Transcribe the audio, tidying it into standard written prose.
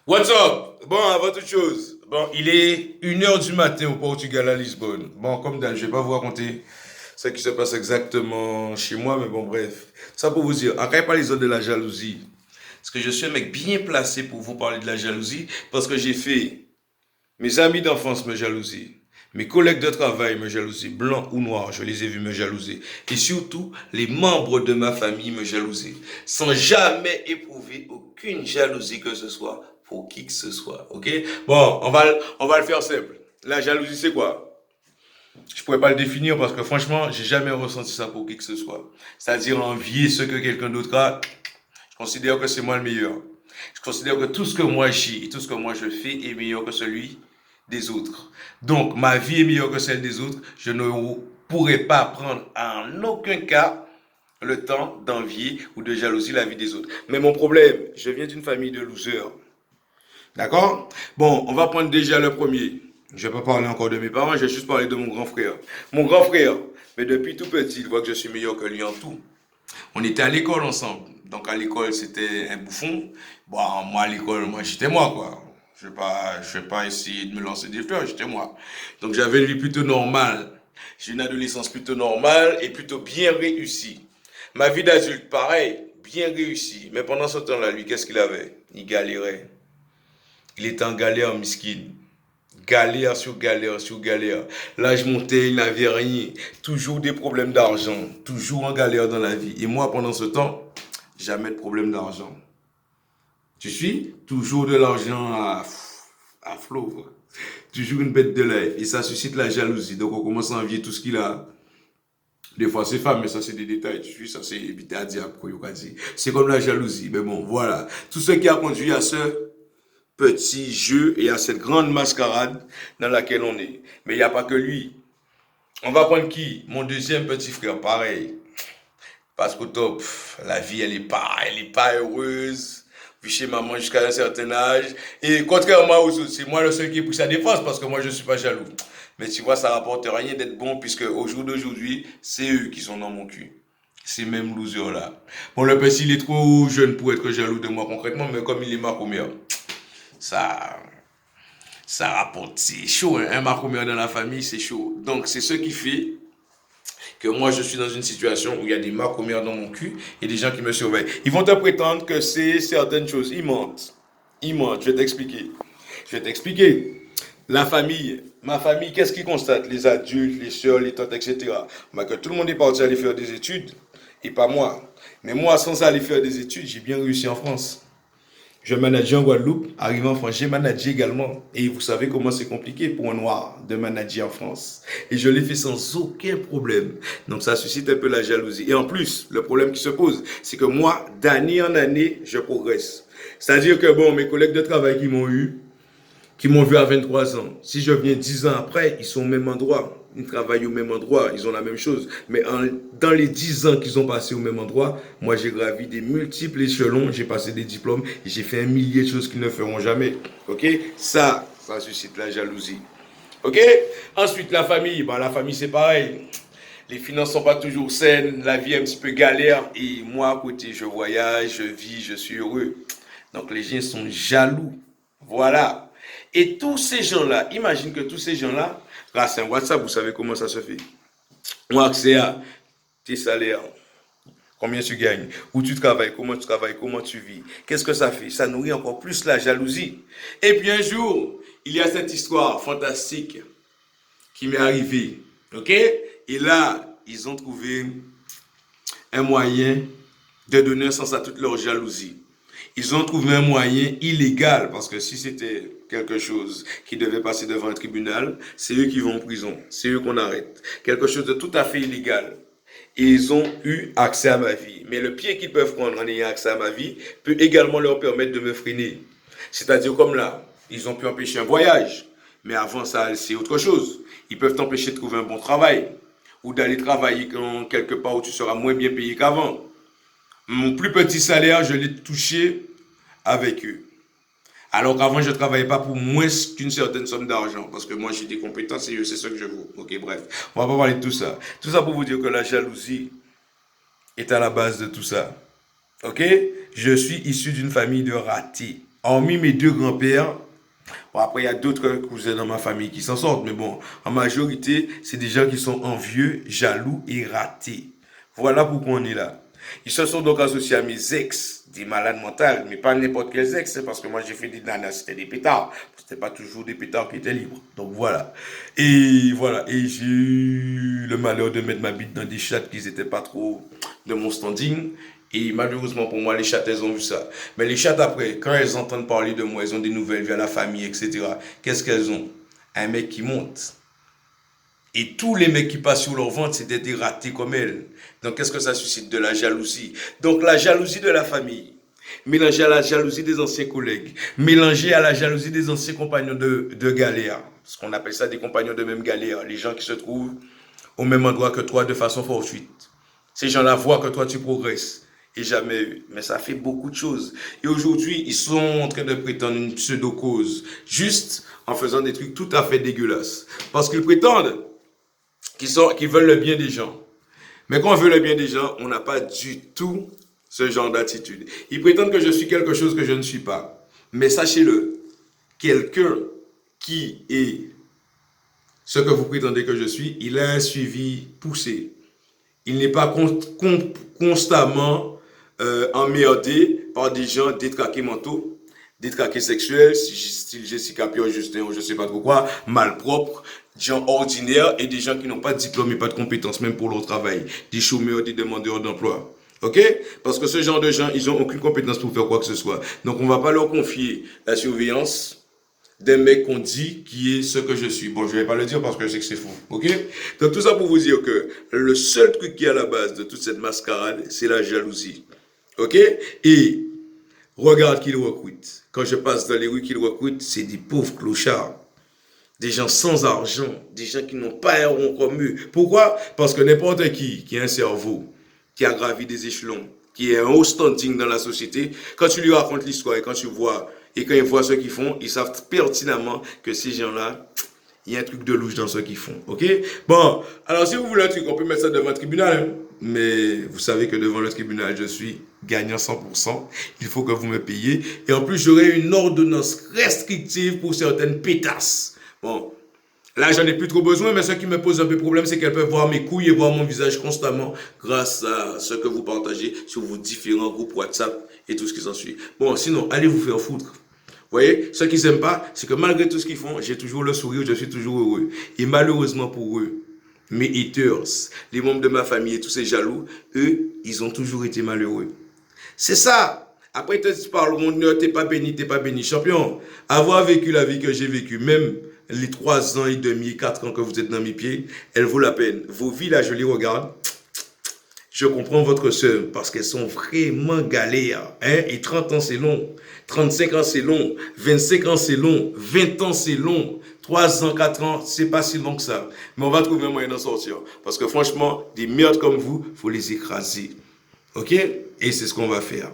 What's up? Bon, avant toute chose, bon, il est 1 heure du matin au Portugal à Lisbonne. Bon, comme d'hab, je vais pas vous raconter ce qui se passe exactement chez moi, mais bon, bref. Ça pour vous dire, en cas pas les autres de la jalousie, parce que je suis un mec bien placé pour vous parler de la jalousie, parce que j'ai fait mes amis d'enfance me jalouser. Mes collègues de travail me jalouser, blancs ou noirs, je les ai vus me jalouser. Et surtout, les membres de ma famille me jalouser. Sans jamais éprouver aucune jalousie que ce soit pour qui que ce soit. Ok? Bon, on va le faire simple. La jalousie, c'est quoi? Je pourrais pas le définir parce que franchement, j'ai jamais ressenti ça pour qui que ce soit. C'est-à-dire envier ce que quelqu'un d'autre a. Je considère que c'est moi le meilleur. Je considère que tout ce que moi j'ai et tout ce que moi je fais est meilleur que celui des autres. Donc, ma vie est meilleure que celle des autres. Je ne pourrais pas prendre en aucun cas le temps d'envier ou de jalouser la vie des autres. Mais mon problème, je viens d'une famille de losers. D'accord? Bon, on va prendre déjà le premier. Je ne vais pas parler encore de mes parents, je vais juste parler de mon grand frère. Mon grand frère, mais depuis tout petit, il voit que je suis meilleur que lui en tout. On était à l'école ensemble. Donc à l'école, c'était un bouffon. Bon, moi à l'école, moi j'étais moi quoi. Je vais pas essayer de me lancer des fleurs, j'étais moi. Donc j'avais une vie plutôt normale. J'ai une adolescence plutôt normale et plutôt bien réussie. Ma vie d'adulte, pareil, bien réussie. Mais pendant ce temps-là, lui, qu'est-ce qu'il avait? Il galérait. Il était en galère, miskin. Galère sur galère sur galère. L'âge montait, il n'avait rien. Toujours des problèmes d'argent. Toujours en galère dans la vie. Et moi, pendant ce temps, jamais de problème d'argent. Tu suis? Toujours de l'argent à flot. Toujours une bête de life. Et ça suscite la jalousie. Donc on commence à envier tout ce qu'il a. Des fois c'est femme, mais ça c'est des détails. Tu suis? Ça c'est éviter à dire. C'est comme la jalousie. Mais bon, voilà. Tout ce qui a conduit à ce petit jeu et à cette grande mascarade dans laquelle on est. Mais il n'y a pas que lui. On va prendre qui? Mon deuxième petit frère, pareil. Parce qu'au top, la vie, elle est pas heureuse. Puis chez maman jusqu'à un certain âge. Et contrairement aux autres, c'est moi le seul qui est pris sa défense parce que moi, je ne suis pas jaloux. Mais tu vois, ça rapporte rien d'être bon puisque au jour d'aujourd'hui, c'est eux qui sont dans mon cul. Ces mêmes losers-là. Bon, le petit, il est trop jeune pour être jaloux de moi concrètement, mais comme il est ma première, ça, ça rapporte. C'est chaud, hein. Un ma première dans la famille, c'est chaud. Donc, c'est ce qui fait que moi je suis dans une situation où il y a des marques dans mon cul et des gens qui me surveillent. Ils vont te prétendre que c'est certaines choses. Ils mentent. Ils mentent. Je vais t'expliquer. Je vais t'expliquer. La famille, ma famille, qu'est-ce qu'ils constatent? Les adultes, les soeurs, les tantes, etc. Bah, que tout le monde est parti aller faire des études et pas moi. Mais moi, sans aller faire des études, j'ai bien réussi en France. Je manageais en Guadeloupe, arrivé en France, j'ai managé également. Et vous savez comment c'est compliqué pour un noir de manager en France. Et je l'ai fait sans aucun problème. Donc ça suscite un peu la jalousie. Et en plus, le problème qui se pose, c'est que moi, d'année en année, je progresse. C'est-à-dire que bon, mes collègues de travail qui m'ont vu à 23 ans. Si je viens 10 ans après, ils sont au même endroit. Ils travaillent au même endroit, ils ont la même chose. Mais dans les 10 ans qu'ils ont passé au même endroit, moi j'ai gravi des multiples échelons, j'ai passé des diplômes, et j'ai fait un millier de choses qu'ils ne feront jamais. Ok? Ça suscite la jalousie. Ok? Ensuite, la famille. La famille c'est pareil. Les finances sont pas toujours saines, la vie est un petit peu galère. Et moi à côté, je voyage, je vis, je suis heureux. Donc les gens sont jaloux. Voilà. Et tous ces gens-là, imagine que tous ces gens-là, grâce à un WhatsApp, vous savez comment ça se fait. On a accès à tes salaires, combien tu gagnes, où tu travailles, comment tu vis. Qu'est-ce que ça fait? Ça nourrit encore plus la jalousie. Et puis un jour, il y a cette histoire fantastique qui m'est arrivée. OK? Et là, ils ont trouvé un moyen de donner un sens à toute leur jalousie. Ils ont trouvé un moyen illégal, parce que si c'était quelque chose qui devait passer devant un tribunal, c'est eux qui vont en prison, c'est eux qu'on arrête. Quelque chose de tout à fait illégal. Et ils ont eu accès à ma vie. Mais le pied qu'ils peuvent prendre en ayant accès à ma vie peut également leur permettre de me freiner. C'est-à-dire comme là, ils ont pu empêcher un voyage. Mais avant ça, c'est autre chose. Ils peuvent t'empêcher de trouver un bon travail ou d'aller travailler quelque part où tu seras moins bien payé qu'avant. Mon plus petit salaire, je l'ai touché avec eux. Alors qu'avant, je ne travaillais pas pour moins qu'une certaine somme d'argent. Parce que moi, j'ai des compétences et je sais ce que je vaux. Ok, bref. On va pas parler de tout ça. Tout ça pour vous dire que la jalousie est à la base de tout ça. Ok? Je suis issu d'une famille de ratés. hormis mes deux grands-pères, bon, après il y a d'autres cousins dans ma famille qui s'en sortent, mais bon, en majorité, c'est des gens qui sont envieux, jaloux et ratés. Voilà pourquoi on est là. Ils se sont donc associés à mes ex, des malades mentales, mais pas n'importe quels ex, c'est parce que moi j'ai fait des nanas, c'était des pétards. C'était pas toujours des pétards qui étaient libres. Donc voilà. Et j'ai eu le malheur de mettre ma bite dans des chattes qui n'étaient pas trop de mon standing. Et malheureusement pour moi, les chattes, elles ont vu ça. Mais les chattes, après, quand elles entendent parler de moi, elles ont des nouvelles via la famille, etc. Qu'est-ce qu'elles ont? Un mec qui monte. Et tous les mecs qui passent sur leur ventre, c'était des ratés comme elle. Donc, qu'est-ce que ça suscite? De la jalousie. Donc, la jalousie de la famille, mélangée à la jalousie des anciens collègues, mélangée à la jalousie des anciens compagnons de galère. Ce qu'on appelle ça des compagnons de même galère. Les gens qui se trouvent au même endroit que toi de façon fortuite. Ces gens-là voient que toi, tu progresses. Et jamais eu. Mais ça fait beaucoup de choses. Et aujourd'hui, ils sont en train de prétendre une pseudo-cause. Juste en faisant des trucs tout à fait dégueulasses. Parce qu'ils prétendent qu'ils veulent le bien des gens. Mais quand on veut le bien des gens, on n'a pas du tout ce genre d'attitude. Ils prétendent que je suis quelque chose que je ne suis pas. Mais sachez-le, quelqu'un qui est ce que vous prétendez que je suis, il a un suivi poussé. Il n'est pas constamment emmerdé par des gens détraqués mentaux, détraqués sexuels, style Jessica Pion, Justin, ou je ne sais pas trop quoi, malpropres, des gens ordinaires et des gens qui n'ont pas de diplôme et pas de compétences même pour leur travail, des chômeurs, des demandeurs d'emploi. Ok? Parce que ce genre de gens, ils n'ont aucune compétence pour faire quoi que ce soit. Donc on ne va pas leur confier la surveillance d'un mec qu'on dit qui est ce que je suis. Bon, je ne vais pas le dire parce que je sais que c'est faux. Ok? Donc tout ça pour vous dire que le seul truc qui est à la base de toute cette mascarade, c'est la jalousie. Ok? Et regarde qui le recrute. Quand je passe dans les rues qui le recrutent, c'est des pauvres clochards. Des gens sans argent, des gens qui n'ont pas un rond comme eux. Pourquoi? Parce que n'importe qui a un cerveau, qui a gravi des échelons, qui est un haut standing dans la société, quand tu lui racontes l'histoire et quand tu vois, et quand ils voient ce qu'ils font, ils savent pertinemment que ces gens-là, il y a un truc de louche dans ce qu'ils font. Ok? Bon, alors si vous voulez un truc, on peut mettre ça devant le tribunal. Hein? Mais vous savez que devant le tribunal, je suis gagnant 100%. Il faut que vous me payiez. Et en plus, j'aurai une ordonnance restrictive pour certaines pétasses. Bon, là, j'en ai plus trop besoin, mais ce qui me pose un peu problème, c'est qu'elles peuvent voir mes couilles et voir mon visage constamment grâce à ce que vous partagez sur vos différents groupes WhatsApp et tout ce qui s'ensuit. Bon, sinon, allez vous faire foutre. Vous voyez, ce qu'ils n'aiment pas, c'est que malgré tout ce qu'ils font, j'ai toujours le sourire, je suis toujours heureux. Et malheureusement pour eux, mes haters, les membres de ma famille et tous ces jaloux, eux, ils ont toujours été malheureux. C'est ça. Après, ils te parleront, t'es pas béni, champion. Avoir vécu la vie que j'ai vécue, même les 3 ans et demi, 4 ans que vous êtes dans mes pieds, elle vaut la peine. Vos vies, là, je les regarde. Je comprends votre soeur parce qu'elles sont vraiment galères. Hein? Et 30 ans, c'est long. 35 ans, c'est long. 25 ans, c'est long. 20 ans, c'est long. 3 ans, 4 ans, c'est pas si long que ça. Mais on va trouver un moyen d'en sortir. Parce que franchement, des merdes comme vous, faut les écraser. Ok? Et c'est ce qu'on va faire.